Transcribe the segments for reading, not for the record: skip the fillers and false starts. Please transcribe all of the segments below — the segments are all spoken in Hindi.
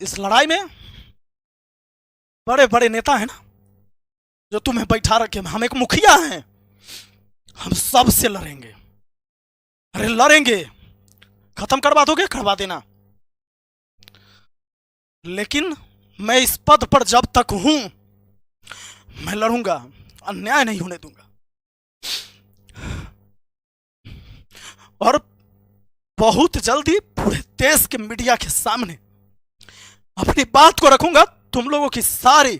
इस लड़ाई में बड़े बड़े नेता हैं ना, जो तुम्हें बैठा रखे, हम एक मुखिया हैं, हम सबसे लड़ेंगे। अरे लड़ेंगे, खत्म करवा दोगे करवा देना, लेकिन मैं इस पद पर जब तक हूं मैं लड़ूंगा, अन्याय नहीं होने दूंगा। और बहुत जल्दी पूरे देश के मीडिया के सामने अपनी बात को रखूंगा। तुम लोगों की सारी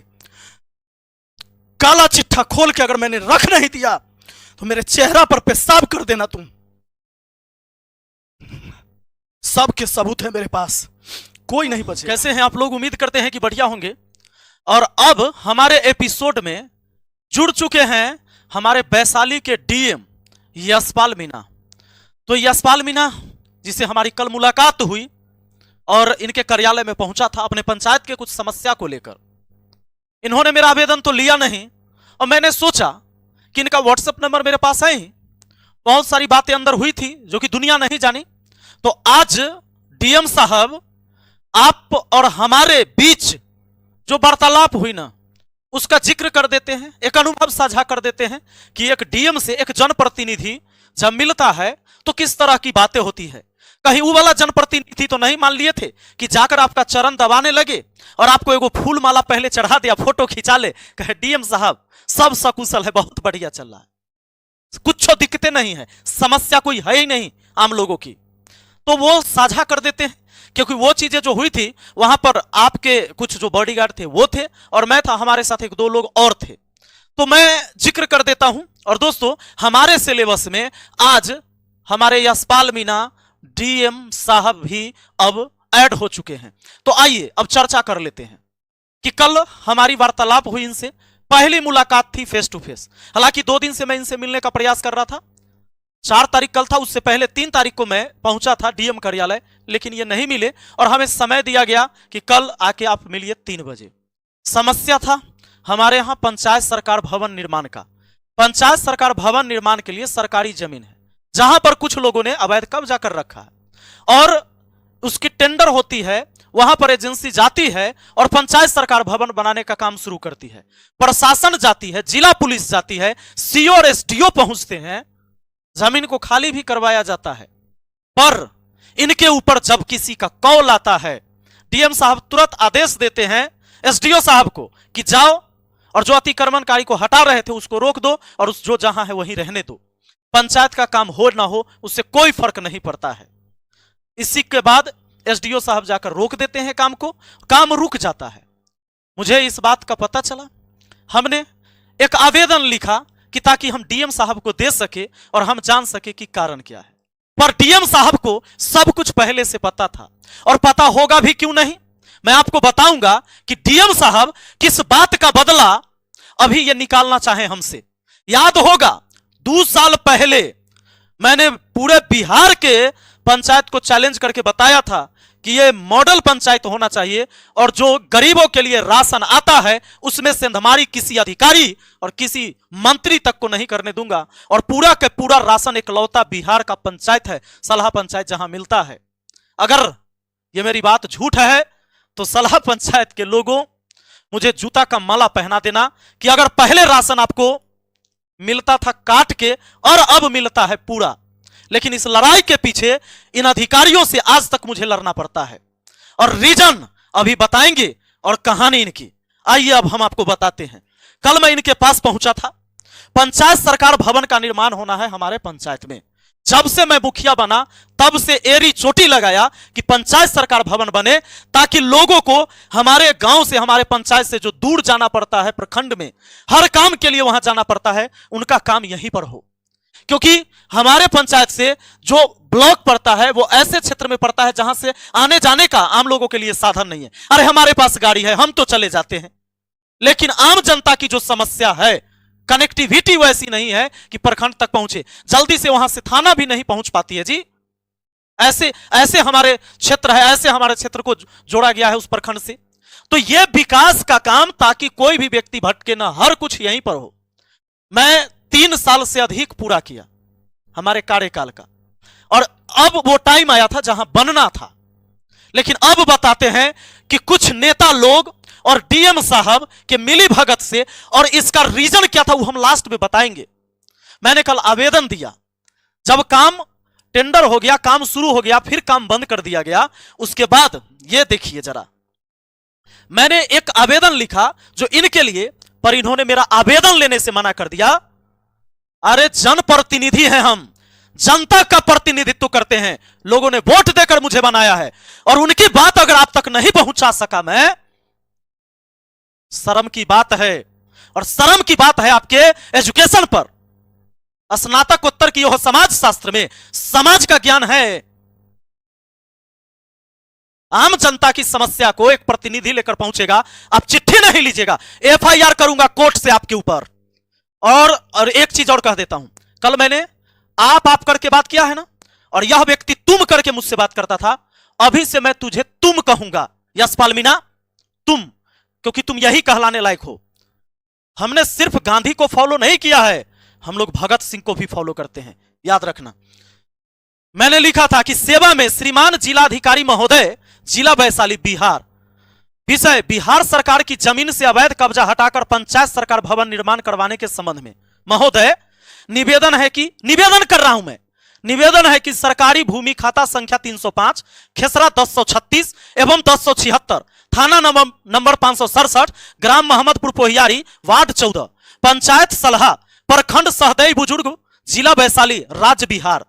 काला चिट्ठा खोल के अगर मैंने रख नहीं दिया तो मेरे चेहरा पर पेशाब कर देना तुम। सबके सबूत है मेरे पास, कोई नहीं बचे। कैसे हैं आप लोग? उम्मीद करते हैं कि बढ़िया होंगे। और अब हमारे एपिसोड में जुड़ चुके हैं हमारे वैशाली के डीएम यशपाल मीणा। तो यशपाल मीणा जिसे हमारी कल मुलाकात हुई और इनके कार्यालय में पहुंचा था अपने पंचायत के कुछ समस्या को लेकर। इन्होंने मेरा आवेदन तो लिया नहीं और मैंने सोचा कि इनका व्हाट्सएप नंबर मेरे पास है ही, बहुत सारी बातें अंदर हुई थी जो कि दुनिया नहीं जानी। तो आज डीएम साहब आप और हमारे बीच जो वार्तालाप हुई ना उसका जिक्र कर देते हैं, एक अनुभव साझा कर देते हैं कि एक डीएम से एक जनप्रतिनिधि जब मिलता है तो किस तरह की बातें होती है। कहीं वो वाला जनप्रतिनिधि तो नहीं मान लिए थे कि जाकर आपका चरण दबाने लगे और आपको एगो फूल माला पहले चढ़ा दिया, फोटो खिंचा ले, कहे डीएम साहब सब सकुशल है, बहुत बढ़िया चल रहा है, कुछ दिक्कतें नहीं है, समस्या कोई है ही नहीं आम लोगों की। तो वो साझा कर देते हैं क्योंकि वो चीजें जो हुई थी वहां पर आपके कुछ जो बॉडीगार्ड थे वो थे और मैं था, हमारे साथ एक दो लोग और थे। तो मैं जिक्र कर देता हूं। और दोस्तों हमारे सिलेबस में आज हमारे यशपाल मीणा डीएम साहब भी अब ऐड हो चुके हैं। तो आइए अब चर्चा कर लेते हैं कि कल हमारी वार्तालाप हुई इनसे, पहली मुलाकात थी फेस टू फेस। हालांकि 2 दिन से मैं इनसे मिलने का प्रयास कर रहा था। 4 तारीख कल था, उससे पहले 3 तारीख को मैं पहुंचा था डीएम कार्यालय, लेकिन ये नहीं मिले और हमें समय दिया गया कि कल आके आप मिलिए 3 बजे। समस्या था हमारे यहां पंचायत सरकार भवन निर्माण का। पंचायत सरकार भवन निर्माण के लिए सरकारी जमीन है जहां पर कुछ लोगों ने अवैध कब्जा कर रखा है और उसकी टेंडर होती है, वहां पर एजेंसी जाती है और पंचायत सरकार भवन बनाने का काम शुरू करती है। प्रशासन जाती है, जिला पुलिस जाती है, सीओ और एसडीओ पहुंचते हैं, जमीन को खाली भी करवाया जाता है। पर इनके ऊपर जब किसी का कॉल आता है, डीएम साहब तुरंत आदेश देते हैं एसडीओ साहब को कि जाओ और जो अतिक्रमणकारी को हटा रहे थे उसको रोक दो और उस जो जहां है वहीं रहने दो। पंचायत का काम हो ना हो उससे कोई फर्क नहीं पड़ता है। इसी के बाद एसडीओ साहब जाकर रोक देते हैं काम को, काम रुक जाता है। मुझे इस बात का पता चला, हमने एक आवेदन लिखा कि ताकि हम डीएम साहब को दे सके और हम जान सके कि कारण क्या है। पर डीएम साहब को सब कुछ पहले से पता था और पता होगा भी क्यों नहीं। मैं आपको बताऊंगा कि डीएम साहब किस बात का बदला अभी ये निकालना चाहे हमसे। याद होगा 2 साल पहले मैंने पूरे बिहार के पंचायत को चैलेंज करके बताया था कि ये मॉडल पंचायत होना चाहिए और जो गरीबों के लिए राशन आता है उसमें सेंधमारी किसी अधिकारी और किसी मंत्री तक को नहीं करने दूंगा और पूरा का पूरा राशन इकलौता बिहार का पंचायत है, सलाह पंचायत, जहां मिलता है। अगर ये मेरी बात झूठ है तो सलाह पंचायत के लोगों मुझे जूता का माला पहना देना कि अगर पहले राशन आपको मिलता था काट के और अब मिलता है पूरा। लेकिन इस लड़ाई के पीछे इन अधिकारियों से आज तक मुझे लड़ना पड़ता है और रीजन अभी बताएंगे और कहानी इनकी। आइए अब हम आपको बताते हैं। कल मैं इनके पास पहुंचा था। पंचायत सरकार भवन का निर्माण होना है हमारे पंचायत में। जब से मैं मुखिया बना तब से एरी चोटी लगाया कि पंचायत सरकार भवन बने ताकि लोगों को हमारे गांव से, हमारे पंचायत से जो दूर जाना पड़ता है प्रखंड में, हर काम के लिए वहां जाना पड़ता है, उनका काम यहीं पर हो। क्योंकि हमारे पंचायत से जो ब्लॉक पड़ता है वो ऐसे क्षेत्र में पड़ता है जहां से आने जाने का आम लोगों के लिए साधन नहीं है। अरे हमारे पास गाड़ी है, हम तो चले जाते हैं, लेकिन आम जनता की जो समस्या है, कनेक्टिविटी वैसी नहीं है कि प्रखंड तक पहुंचे। जल्दी से वहां से थाना भी नहीं पहुंच पाती है जी। ऐसे ऐसे हमारे क्षेत्र है, ऐसे हमारे क्षेत्र को जोड़ा गया है उस प्रखंड से। तो यह विकास का काम ताकि कोई भी व्यक्ति भटके ना, हर कुछ यहीं पर हो। मैं 3 साल से अधिक पूरा किया हमारे कार्यकाल का और अब वो टाइम आया था जहां बनना था। लेकिन अब बताते हैं कि कुछ नेता लोग और डीएम साहब के मिली भगत से, और इसका रीजन क्या था वो हम लास्ट में बताएंगे। मैंने कल आवेदन दिया, जब काम टेंडर हो गया, काम शुरू हो गया, फिर काम बंद कर दिया गया। उसके बाद ये देखिए जरा, मैंने एक आवेदन लिखा जो इनके लिए, पर इन्होंने मेरा आवेदन लेने से मना कर दिया। अरे जनप्रतिनिधि हैं हम, जनता का प्रतिनिधित्व करते हैं, लोगों ने वोट देकर मुझे बनाया है, और उनकी बात अगर आप तक नहीं पहुंचा सका मैं, शर्म की बात है। और शर्म की बात है आपके एजुकेशन पर। स्नातकोत्तर की यह समाज शास्त्र में समाज का ज्ञान है। आम जनता की समस्या को एक प्रतिनिधि लेकर पहुंचेगा, आप चिट्ठी नहीं लीजिएगा, एफआईआर करूंगा कोर्ट से आपके ऊपर। और एक चीज और कह देता हूं, कल मैंने आप करके बात किया है ना, और यह व्यक्ति तुम करके मुझसे बात करता था, अभी से मैं तुझे तुम कहूंगा, यशपाल मीणा तुम, क्योंकि तुम यही कहलाने लायक हो। हमने सिर्फ गांधी को फॉलो नहीं किया है, हम लोग भगत सिंह को भी फॉलो करते हैं, याद रखना। मैंने लिखा था कि सेवा में श्रीमान जिलाधिकारी महोदय, जिला वैशाली बिहार, विषय बिहार सरकार की जमीन से अवैध कब्जा हटाकर पंचायत सरकार भवन निर्माण करवाने के संबंध में महोदय निवेदन है कि, निवेदन कर रहा हूं मैं, निवेदन है कि सरकारी भूमि खाता संख्या 305, खेसरा 1036 एवं 1076, थाना नंबर 567, ग्राम मोहम्मदपुर पोहियारी, वार्ड 14, पंचायत सलहा, प्रखंड सहदेई बुजुर्ग, जिला वैशाली, राज्य बिहार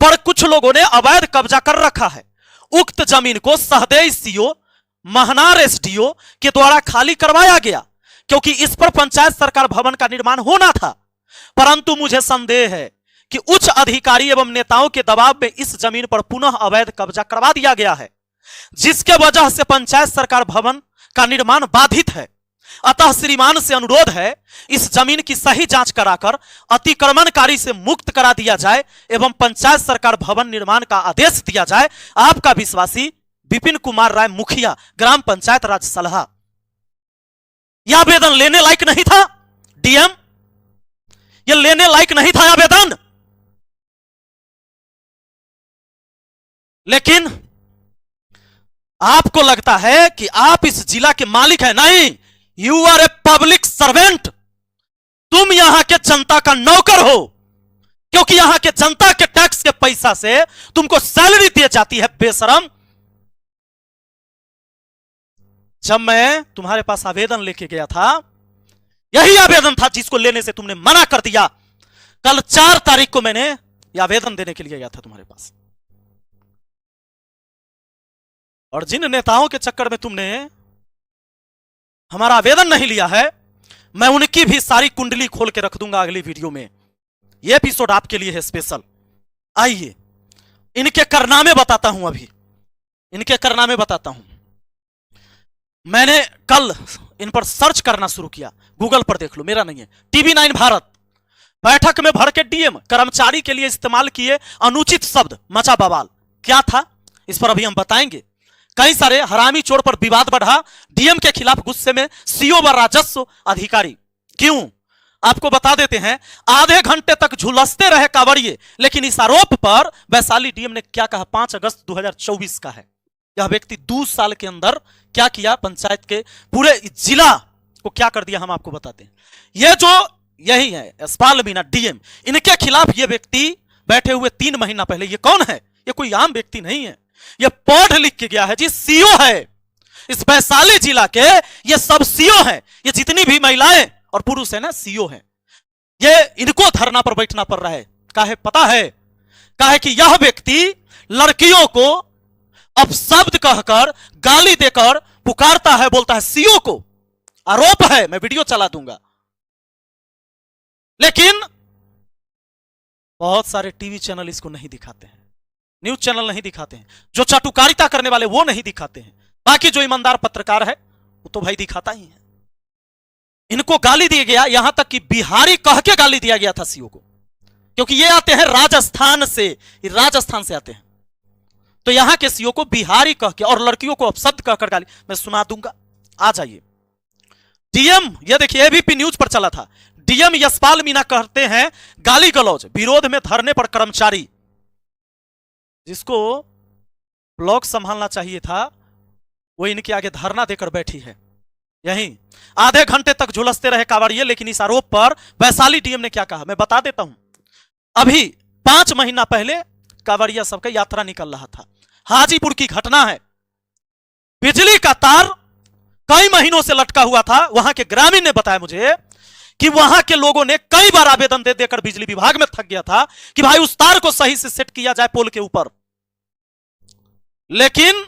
पर कुछ लोगों ने अवैध कब्जा कर रखा है। उक्त जमीन को सहदेई सीओ, महनार एसडीओ के द्वारा खाली करवाया गया, क्योंकि इस पर पंचायत सरकार भवन का निर्माण होना था। परंतु मुझे संदेह है कि उच्च अधिकारी एवं नेताओं के दबाव में इस जमीन पर पुनः अवैध कब्जा करवा दिया गया है, जिसके वजह से पंचायत सरकार भवन का निर्माण बाधित है। अतः श्रीमान से अनुरोध है, इस जमीन की सही जांच कराकर अतिक्रमणकारी से मुक्त करा दिया जाए एवं पंचायत सरकार भवन निर्माण का आदेश दिया जाए। आपका विश्वासी विपिन कुमार राय, मुखिया, ग्राम पंचायत राज सलहा। यह आवेदन लेने लायक नहीं था डीएम, यह लेने लायक नहीं था आवेदन, लेकिन आपको लगता है कि आप इस जिला के मालिक हैं। नहीं, you are a public servant. तुम यहां के जनता का नौकर हो, क्योंकि यहां के जनता के टैक्स के पैसा से तुमको सैलरी दी जाती है, बेशरम। जब मैं तुम्हारे पास आवेदन लेके गया था, यही आवेदन था जिसको लेने से तुमने मना कर दिया। कल 4 तारीख को मैंने यह आवेदन देने के लिए गया था तुम्हारे पास, और जिन नेताओं के चक्कर में तुमने हमारा आवेदन नहीं लिया है, मैं उनकी भी सारी कुंडली खोल के रख दूंगा अगली वीडियो में। यह एपिसोड आपके लिए है स्पेशल। आइए इनके कारनामे बताता हूं, अभी इनके कारनामे बताता हूं। मैंने कल इन पर सर्च करना शुरू किया, गूगल पर देख लो, मेरा नहीं है। TV9 भारत, बैठक में भड़के डीएम, कर्मचारी के लिए इस्तेमाल किए अनुचित शब्द, मचा बवाल। क्या था इस पर अभी हम बताएंगे। कई सारे हरामी चोर पर विवाद बढ़ा, डीएम के खिलाफ गुस्से में सीओ व राजस्व अधिकारी। क्यों, आपको बता देते हैं। आधे घंटे तक झुलसते रहे कांवड़िए, लेकिन इस आरोप पर वैशाली डीएम ने क्या कहा, 5 अगस्त 2024 का है। यह व्यक्ति 2 साल के अंदर क्या किया, पंचायत के पूरे जिला को क्या कर दिया, हम आपको बताते हैं। यह जो यही है यशपाल मीणा डीएम, इनके खिलाफ यह व्यक्ति बैठे हुए 3 महीना पहले, ये कौन है, ये कोई आम व्यक्ति नहीं है, ये पढ़ लिख के गया है जी, सीओ है इस वैशाली जिला के। ये सब सीओ है, ये जितनी भी महिलाएं और पुरुष है ना, सीओ है। ये इनको धरना पर बैठना पड़ रहा है। काहे पता है, काहे कि यह व्यक्ति लड़कियों को अपशब्द कहकर, गाली देकर पुकारता है, बोलता है सीओ को। आरोप है, मैं वीडियो चला दूंगा। लेकिन बहुत सारे टीवी चैनल इसको नहीं दिखाते हैं, न्यूज चैनल नहीं दिखाते हैं। जो चाटुकारिता करने वाले वो नहीं दिखाते हैं, बाकी जो ईमानदार पत्रकार है वो तो भाई दिखाता ही है। इनको गाली दिया गया, यहां तक कि बिहारी कह के गाली दिया गया था सीओ को, क्योंकि ये आते हैं राजस्थान से, राजस्थान से आते हैं। तो यहां के सीओ को बिहारी कह के और लड़कियों को अपशब्द कहकर गाली, मैं सुना दूंगा, आ जाइए। डीएम, ये देखिए एबीपी न्यूज पर चला था, डीएम यशपाल मीणा कहते हैं गाली गलौज, विरोध में धरने पर कर्मचारी। जिसको ब्लॉक संभालना चाहिए था, वो इनके आगे धरना देकर बैठी है। यहीं आधे घंटे तक झुलसते रहे कांवड़िए, लेकिन इस आरोप पर वैशाली डीएम ने क्या कहा मैं बता देता हूं। अभी 5 महीना पहले कांवड़िया सबका यात्रा निकल रहा था, हाजीपुर की घटना है। बिजली का तार कई महीनों से लटका हुआ था। वहां के ग्रामीण ने बताया मुझे कि वहां के लोगों ने कई बार आवेदन दे देकर बिजली विभाग में थक गया था कि भाई उस तार को सही से सेट किया जाए पोल के ऊपर, लेकिन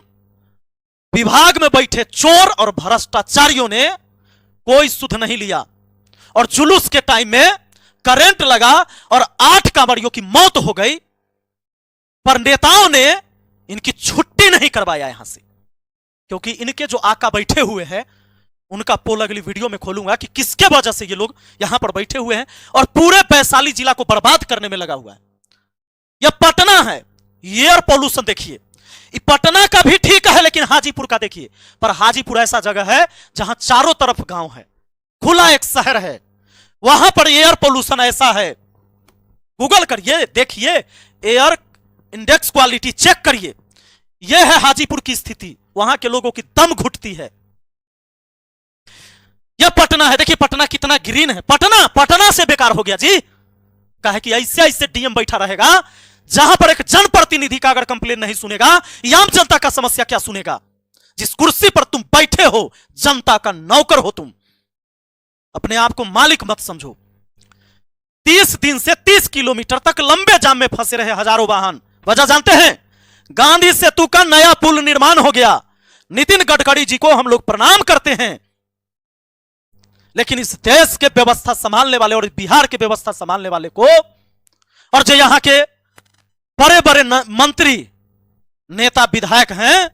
विभाग में बैठे चोर और भ्रष्टाचारियों ने कोई सुध नहीं लिया और जुलूस के टाइम में करंट लगा और 8 कांवड़ियों की मौत हो गई। पर नेताओं ने इनकी छुट्टी नहीं करवाया यहां से, क्योंकि इनके जो आका बैठे हुए हैं उनका पोल अगली वीडियो में खोलूंगा कि किसके वजह से ये लोग यहां पर बैठे हुए हैं और पूरे वैशाली जिला को बर्बाद करने में लगा हुआ है। यह पटना है, एयर पॉल्यूशन देखिए, पटना का भी ठीक है, लेकिन हाजीपुर का देखिए। पर हाजीपुर ऐसा जगह है जहां चारों तरफ गांव है, खुला एक शहर है, वहां पर एयर पोल्यूशन ऐसा है। गूगल करिए, देखिए, एयर इंडेक्स क्वालिटी चेक करिए। यह है हाजीपुर की स्थिति, वहां के लोगों की दम घुटती है। यह पटना है, देखिए पटना कितना ग्रीन है। पटना से बेकार हो गया जी, कहे कि ऐसे ऐसे डीएम बैठा रहेगा जहां पर एक जनप्रतिनिधि का अगर कंप्लेन नहीं सुनेगा, आम जनता का समस्या क्या सुनेगा। जिस कुर्सी पर तुम बैठे हो, जनता का नौकर हो तुम, अपने आप को मालिक मत समझो। 30 दिन से 30 किलोमीटर तक लंबे जाम में फंसे रहे हजारों वाहन। वजह जानते हैं? गांधी सेतु का नया पुल निर्माण हो गया। नितिन गडकरी जी को हम लोग प्रणाम करते हैं, लेकिन इस देश के व्यवस्था संभालने वाले और बिहार के व्यवस्था संभालने वाले को, और जो यहां के बड़े बड़े मंत्री नेता विधायक हैं,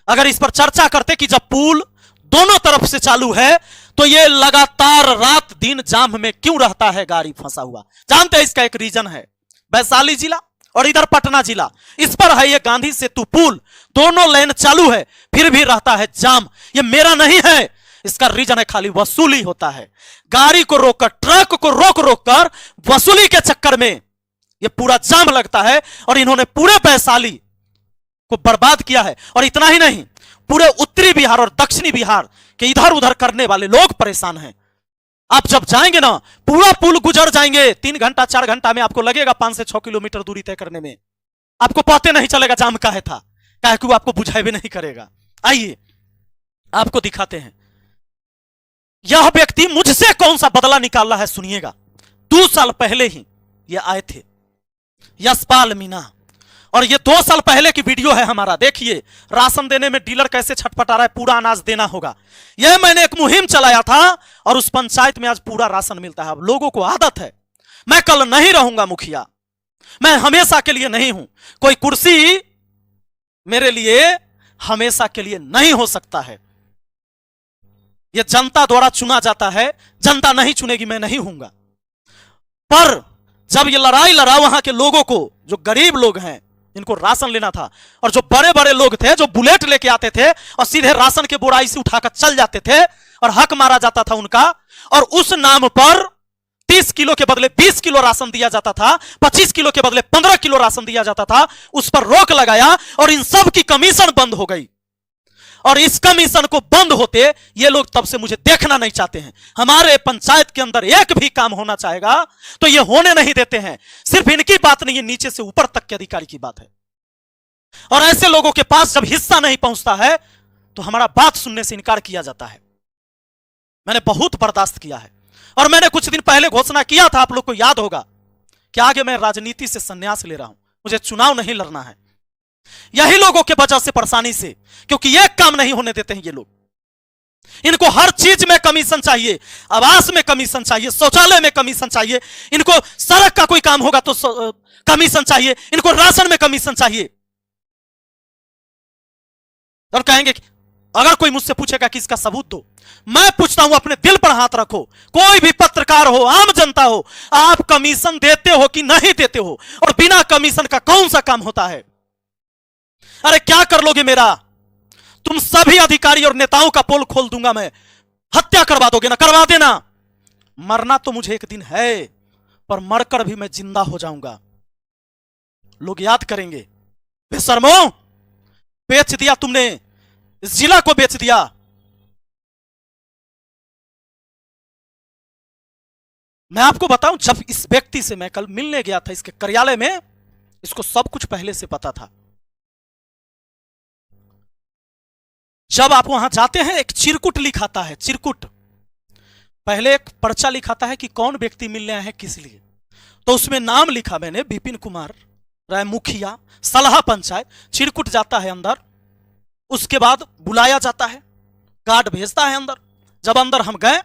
अगर इस पर चर्चा करते कि जब पुल दोनों तरफ से चालू है तो ये लगातार रात दिन जाम में क्यों रहता है, गाड़ी फंसा हुआ। जानते हैं इसका एक रीजन है, वैशाली जिला और इधर पटना जिला, इस पर है ये गांधी सेतु पुल, दोनों लेन चालू है फिर भी रहता है जाम। ये मेरा नहीं है, इसका रीजन है खाली वसूली होता है। गाड़ी को रोककर, ट्रक को रोक रोक कर वसूली के चक्कर में ये पूरा जाम लगता है और इन्होंने पूरे वैशाली को बर्बाद किया है। और इतना ही नहीं, पूरे उत्तरी बिहार और दक्षिणी बिहार के इधर उधर करने वाले लोग परेशान हैं। आप जब जाएंगे ना, पूरा पुल गुजर जाएंगे, 3 घंटा 4 घंटा में आपको लगेगा 5 से 6 किलोमीटर दूरी तय करने में, आपको पता नहीं चलेगा जाम काहे था, काहे कि वो आपको बुझाए भी नहीं करेगा। आइए आपको दिखाते हैं यह व्यक्ति मुझसे कौन सा बदला निकाल रहा है, सुनिएगा। 2 साल पहले ही ये आए थे, यशपाल मीणा, और ये 2 साल पहले की वीडियो है हमारा। देखिए राशन देने में डीलर कैसे छटपटा रहा है, पूरा अनाज देना होगा। यह मैंने एक मुहिम चलाया था और उस पंचायत में आज पूरा राशन मिलता है। अब लोगों को आदत है, मैं कल नहीं रहूंगा मुखिया, मैं हमेशा के लिए नहीं हूं, कोई कुर्सी मेरे लिए हमेशा के लिए नहीं हो सकता है। यह जनता द्वारा चुना जाता है, जनता नहीं चुनेगी, मैं नहीं हूंगा। पर जब ये लड़ाई लड़ा वहां के लोगों को, जो गरीब लोग हैं इनको राशन लेना था, और जो बड़े बड़े लोग थे जो बुलेट लेके आते थे और सीधे राशन के बोराई से उठाकर चल जाते थे और हक मारा जाता था उनका, और उस नाम पर 30 किलो के बदले 20 किलो राशन दिया जाता था, 25 किलो के बदले 15 किलो राशन दिया जाता था। उस पर रोक लगाया और इन सब की कमीशन बंद हो गई। और इस कमीशन को बंद होते ये लोग तब से मुझे देखना नहीं चाहते हैं। हमारे पंचायत के अंदर एक भी काम होना चाहेगा तो ये होने नहीं देते हैं। सिर्फ इनकी बात नहीं है, नीचे से ऊपर तक के अधिकारी की बात है। और ऐसे लोगों के पास जब हिस्सा नहीं पहुंचता है तो हमारा बात सुनने से इनकार किया जाता है। मैंने बहुत बर्दाश्त किया है और मैंने कुछ दिन पहले घोषणा किया था, आप लोग को याद होगा, कि आगे मैं राजनीति से संन्यास ले रहा हूं, मुझे चुनाव नहीं लड़ना है। यही लोगों के वजह से, परेशानी से, क्योंकि ये काम नहीं होने देते हैं ये लोग। इनको हर चीज में कमीशन चाहिए, आवास में कमीशन चाहिए, शौचालय में कमीशन चाहिए, इनको सड़क का कोई काम होगा तो कमीशन चाहिए, इनको राशन में कमीशन चाहिए। और कहेंगे कि अगर कोई मुझसे पूछेगा कि इसका सबूत दो, मैं पूछता हूं अपने दिल पर हाथ रखो, कोई भी पत्रकार हो, आम जनता हो, आप कमीशन देते हो कि नहीं देते हो? और बिना कमीशन का कौन सा काम होता है? अरे क्या कर लोगे मेरा? तुम सभी अधिकारी और नेताओं का पोल खोल दूंगा मैं, हत्या करवा दोगे ना, करवा देना। मरना तो मुझे एक दिन है, पर मरकर भी मैं जिंदा हो जाऊंगा। लोग याद करेंगे, बेशर्मो, बेच दिया तुमने, इस जिला को बेच दिया। मैं आपको बताऊं, जब इस व्यक्ति से मैं कल मिलने गया था इसके कार्यालय में, इसको सब कुछ पहले से पता था। जब आप वहां जाते हैं एक चिरकुट लिखाता है, चिरकुट पहले एक पर्चा लिखाता है कि कौन व्यक्ति मिलने आए हैं किस लिए। तो उसमें नाम लिखा मैंने, विपिन कुमार राय मुखिया, सलाह पंचायत। चिरकुट जाता है अंदर, उसके बाद बुलाया जाता है, गार्ड भेजता है अंदर। जब अंदर हम गए,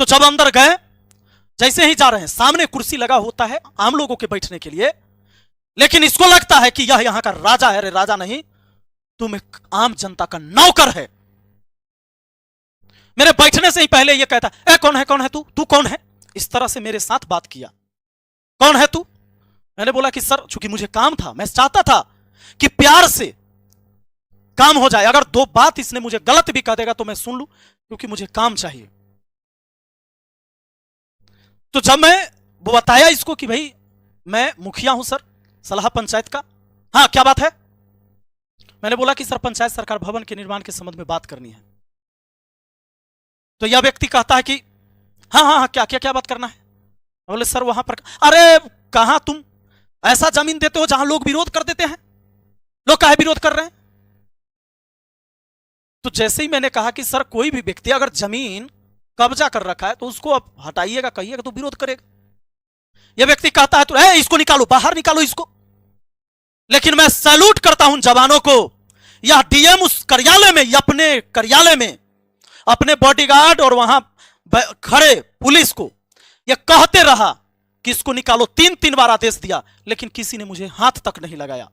तो जब अंदर गए, जैसे ही जा रहे हैं, सामने कुर्सी लगा होता है आम लोगों के बैठने के लिए, लेकिन इसको लगता है कि यह यहां का राजा है। अरे राजा नहीं, तुम एक आम जनता का नौकर है। मेरे बैठने से ही पहले यह कहता है, कौन है, कौन है तू कौन है? इस तरह से मेरे साथ बात किया, कौन है तू? मैंने बोला कि सर, चूंकि मुझे काम था, मैं चाहता था कि प्यार से काम हो जाए। अगर दो बात इसने मुझे गलत भी कह देगा तो मैं सुन लूं, क्योंकि मुझे काम चाहिए। तो जब मैं वो बताया इसको कि भाई मैं मुखिया हूं सर, सलाह पंचायत का। हाँ, क्या बात है? मैंने बोला कि सर, पंचायत सरकार भवन के निर्माण के संबंध में बात करनी है। तो यह व्यक्ति कहता है कि हाँ हाँ हाँ, क्या क्या क्या बात करना है? बोले सर वहां पर, अरे कहां तुम ऐसा जमीन देते हो जहां लोग विरोध कर देते हैं? लोग काहे विरोध कर रहे हैं? तो जैसे ही मैंने कहा कि सर, कोई भी व्यक्ति अगर जमीन कब्जा कर रखा है तो उसको अब हटाइएगा, कहिएगा तो विरोध करेगा। यह व्यक्ति कहता है तो इसको निकालो, बाहर निकालो इसको। लेकिन मैं सैल्यूट करता हूं जवानों को। यह डीएम उस कार्यालय में, अपने कार्यालय में अपने बॉडीगार्ड और वहां खड़े पुलिस को यह कहते रहा कि इसको निकालो। 3 बार आदेश दिया, लेकिन किसी ने मुझे हाथ तक नहीं लगाया,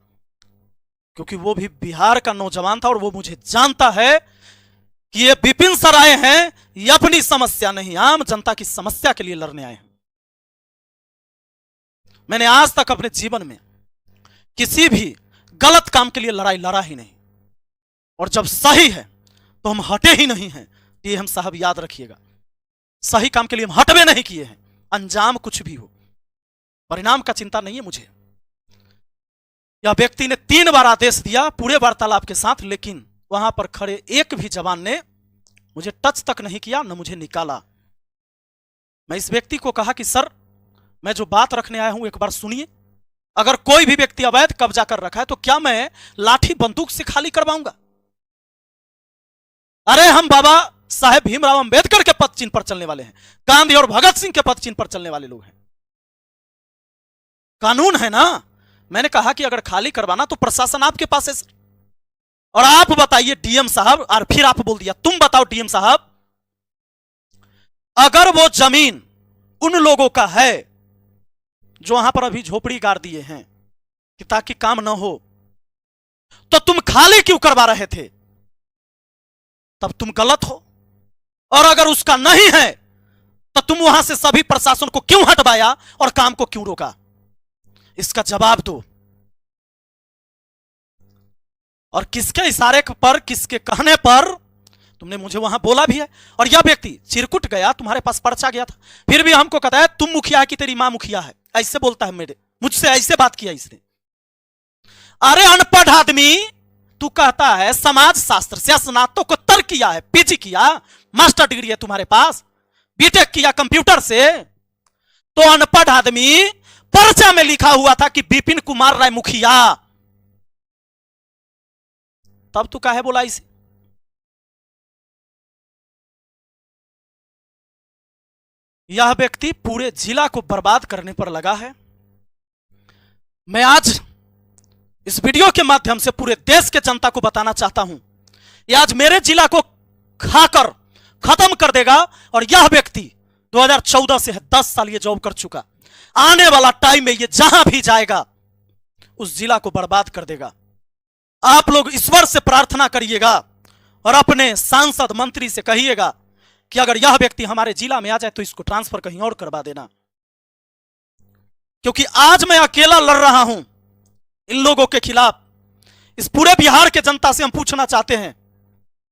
क्योंकि वो भी बिहार का नौजवान था और वो मुझे जानता है कि ये विपिन सर आए हैं, ये अपनी समस्या नहीं, आम जनता की समस्या के लिए लड़ने आए हैं। मैंने आज तक अपने जीवन में किसी भी गलत काम के लिए लड़ाई लड़ा ही नहीं, और जब सही है तो हम हटे ही नहीं हैं। ये हम साहब याद रखिएगा, सही काम के लिए हम हटवे नहीं किए हैं। अंजाम कुछ भी हो, परिणाम का चिंता नहीं है मुझे। यह व्यक्ति ने 3 बार आदेश दिया पूरे वार्तालाप के साथ, लेकिन वहां पर खड़े एक भी जवान ने मुझे टच तक नहीं किया, न मुझे निकाला। मैं इस व्यक्ति को कहा कि सर, मैं जो बात रखने आया हूं एक बार सुनिए। अगर कोई भी व्यक्ति अवैध कब्जा कर रखा है तो क्या मैं लाठी बंदूक से खाली करवाऊंगा? अरे हम बाबा साहेब भीमराव अंबेडकर के पद चिन्ह पर चलने वाले हैं, गांधी और भगत सिंह के पद चिन्ह पर चलने वाले लोग हैं। कानून है ना। मैंने कहा कि अगर खाली करवाना तो प्रशासन आपके पास है सर, और आप बताइए डीएम साहब। और फिर आप बोल दिया, तुम बताओ डीएम साहब, अगर वो जमीन उन लोगों का है जो वहां पर अभी झोपड़ी गाड़ दिए हैं कि ताकि काम ना हो, तो तुम खाली क्यों करवा रहे थे? तब तुम गलत हो। और अगर उसका नहीं है तो तुम वहां से सभी प्रशासन को क्यों हटवाया और काम को क्यों रोका? इसका जवाब दो। और किसके इशारे पर, किसके कहने पर तुमने मुझे वहां बोला भी है? और यह व्यक्ति चिरकुट गया, तुम्हारे पास पर्चा गया था, फिर भी हमको कहता है तुम मुखिया है कि तेरी मां मुखिया है। ऐसे बोलता है, मेरे मुझसे ऐसे बात किया इसने। अरे अनपढ़ आदमी, तू कहता है समाज शास्त्र से स्नातकोत्तर किया है, पीजी किया, मास्टर डिग्री है तुम्हारे पास, बीटेक किया कंप्यूटर से। तो अनपढ़ आदमी, पर्चा में लिखा हुआ था कि विपिन कुमार राय मुखिया, तब तू काहे बोला इसे? यह व्यक्ति पूरे जिला को बर्बाद करने पर लगा है। मैं आज इस वीडियो के माध्यम से पूरे देश के जनता को बताना चाहता हूं, यह आज मेरे जिला को खाकर खत्म कर देगा। और यह व्यक्ति 2014 से है, 10 साल ये जॉब कर चुका। आने वाला टाइम में ये जहां भी जाएगा उस जिला को बर्बाद कर देगा। आप लोग ईश्वर से प्रार्थना करिएगा और अपने सांसद मंत्री से कहिएगा कि अगर यह व्यक्ति हमारे जिला में आ जाए तो इसको ट्रांसफर कहीं और करवा देना। क्योंकि आज मैं अकेला लड़ रहा हूं इन लोगों के खिलाफ। इस पूरे बिहार के जनता से हम पूछना चाहते हैं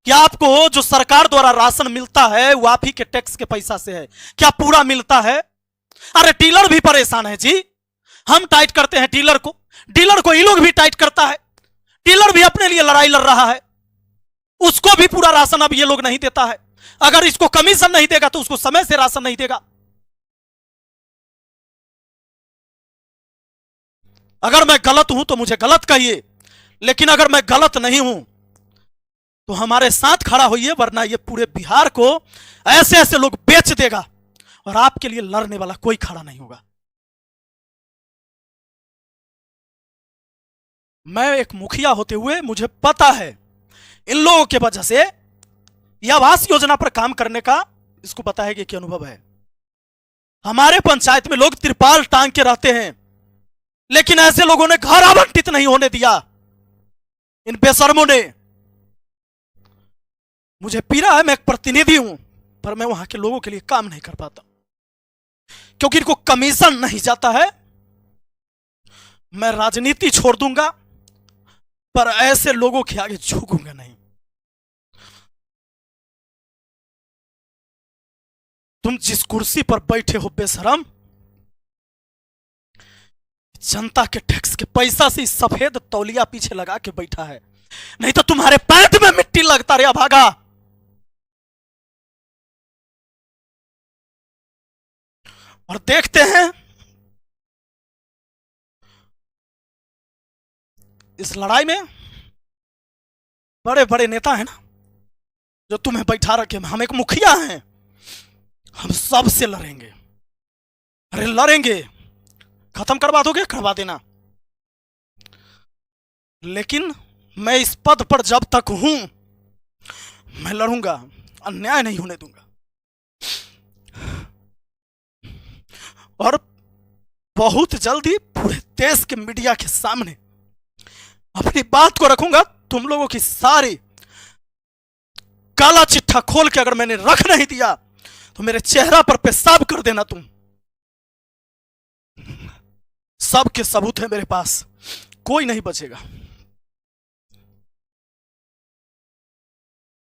कि आपको जो सरकार द्वारा राशन मिलता है वो आप ही के टैक्स के पैसा से है, क्या पूरा मिलता है? अरे डीलर भी परेशान है जी। हम टाइट करते हैं डीलर को ये लोग भी टाइट करता है। डीलर भी अपने लिए लड़ाई लड़ रहा है, उसको भी पूरा राशन अब ये लोग नहीं देता है। अगर इसको कमीशन नहीं देगा तो उसको समय से राशन नहीं देगा। अगर मैं गलत हूं तो मुझे गलत कहिए, लेकिन अगर मैं गलत नहीं हूं तो हमारे साथ खड़ा होइए, वरना ये पूरे बिहार को ऐसे ऐसे लोग बेच देगा और आपके लिए लड़ने वाला कोई खड़ा नहीं होगा। मैं एक मुखिया होते हुए मुझे पता है इन लोगों के वजह से यह आवास योजना पर काम करने का इसको पता है कि क्या अनुभव है। हमारे पंचायत में लोग त्रिपाल टांग के रहते हैं, लेकिन ऐसे लोगों ने घर आवंटित नहीं होने दिया। इन बेशर्मों ने। मुझे पीड़ा है, मैं एक प्रतिनिधि हूं, पर मैं वहां के लोगों के लिए काम नहीं कर पाता क्योंकि इनको कमीशन नहीं जाता है। मैं राजनीति छोड़ दूंगा, पर ऐसे लोगों के आगे झुकूंगा नहीं। तुम जिस कुर्सी पर बैठे हो बेशरम, जनता के टैक्स के पैसा से इस सफेद तौलिया पीछे लगा के बैठा है, नहीं तो तुम्हारे पैंट में मिट्टी लगता रहा भागा। और देखते हैं इस लड़ाई में बड़े बड़े नेता हैं ना जो तुम्हें बैठा रखे। हम एक मुखिया हैं, हम सबसे लड़ेंगे। अरे लड़ेंगे, खत्म करवा दोगे करवा देना, लेकिन मैं इस पद पर जब तक हूं मैं लड़ूंगा, अन्याय नहीं होने दूंगा। और बहुत जल्दी पूरे देश के मीडिया के सामने अपनी बात को रखूंगा। तुम लोगों की सारी काला चिट्ठा खोल के अगर मैंने रख नहीं दिया तो मेरे चेहरा पर पेशाब कर देना तुम। सबके सबूत है मेरे पास, कोई नहीं बचेगा।